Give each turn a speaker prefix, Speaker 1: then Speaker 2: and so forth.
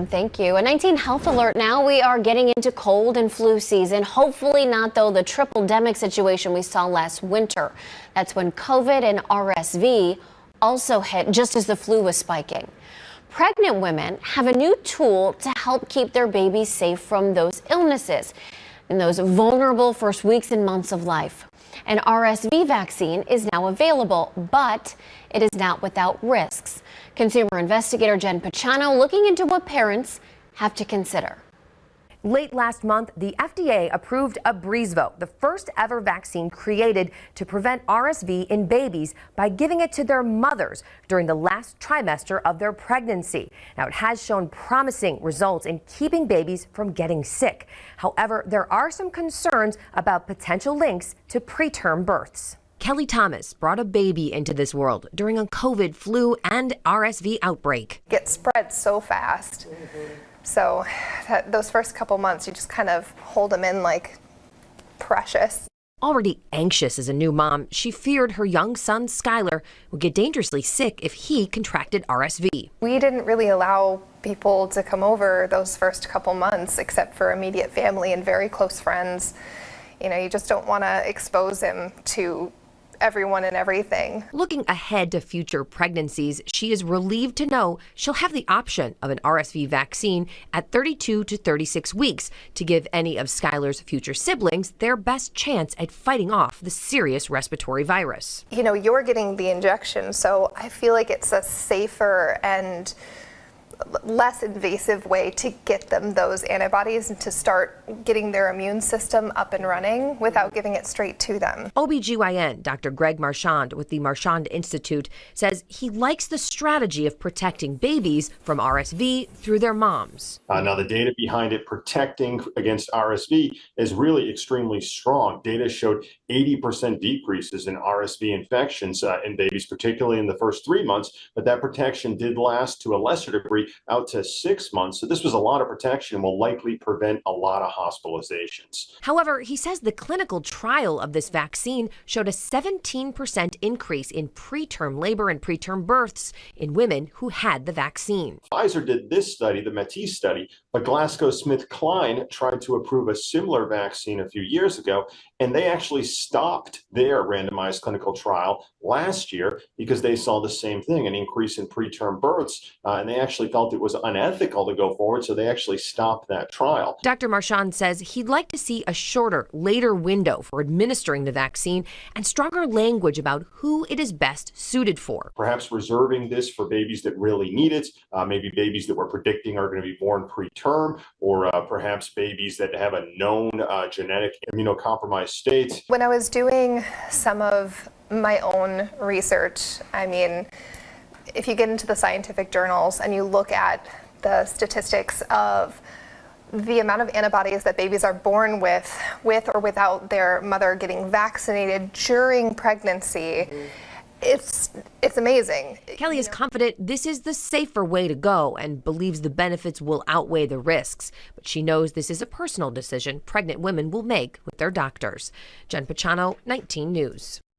Speaker 1: Thank you. A 19 health alert now. We are getting into cold and flu season. Hopefully not, though, the triple-demic situation we saw last winter. That's when COVID and RSV also hit just as the flu was spiking. Pregnant women have a new tool to help keep their babies safe from those illnesses in those vulnerable first weeks and months of life. An RSV vaccine is now available, but it is not without risks. Consumer investigator Jen Pachano looking into what parents have to consider.
Speaker 2: Late last month, the FDA approved Abrezvo, the first ever vaccine created to prevent RSV in babies by giving it to their mothers during the last trimester of their pregnancy. Now, it has shown promising results in keeping babies from getting sick. However, there are some concerns about potential links to preterm births. Kelly Thomas brought a baby into this world during a COVID, flu, and RSV outbreak.
Speaker 3: It spread so fast. So those first couple months, you just kind of hold them in like precious.
Speaker 2: Already anxious as a new mom, she feared her young son, Skylar, would get dangerously sick if he contracted RSV.
Speaker 3: We didn't really allow people to come over those first couple months, except for immediate family and very close friends. You know, you just don't want to expose him to everyone and everything.
Speaker 2: Looking ahead to future pregnancies, she is relieved to know she'll have the option of an RSV vaccine at 32 to 36 weeks to give any of Skylar's future siblings their best chance at fighting off the serious respiratory virus.
Speaker 3: You know, you're getting the injection, so I feel like it's a safer and less invasive way to get them those antibodies and to start getting their immune system up and running without giving it straight to them.
Speaker 2: OBGYN Dr. Greg Marchand with the Marchand Institute says he likes the strategy of protecting babies from RSV through their moms.
Speaker 4: Now, the data behind it protecting against RSV is really extremely strong. Data showed 80% decreases in RSV infections in babies, particularly in the first 3 months, but that protection did last to a lesser degree out to 6 months. So this was a lot of protection and will likely prevent a lot of hospitalizations.
Speaker 2: However, he says the clinical trial of this vaccine showed a 17% increase in preterm labor and preterm births in women who had the vaccine.
Speaker 4: Pfizer did this study, the Matisse study, but GlaxoSmithKline tried to approve a similar vaccine a few years ago, and they actually stopped their randomized clinical trial last year because they saw the same thing, an increase in preterm births, and they actually felt it was unethical to go forward, so they actually stopped that trial.
Speaker 2: Dr. Marchand says he'd like to see a shorter, later window for administering the vaccine and stronger language about who it is best suited for.
Speaker 4: Perhaps reserving this for babies that really need it, maybe babies that we're predicting are going to be born preterm, or perhaps babies that have a known genetic immunocompromised state.
Speaker 3: When I was doing some of my own research, I mean, if you get into the scientific journals and you look at the statistics of the amount of antibodies that babies are born with or without their mother getting vaccinated during pregnancy, it's amazing.
Speaker 2: Kelly is confident this is the safer way to go and believes the benefits will outweigh the risks. But she knows this is a personal decision pregnant women will make with their doctors. Jen Pachano, 19 News.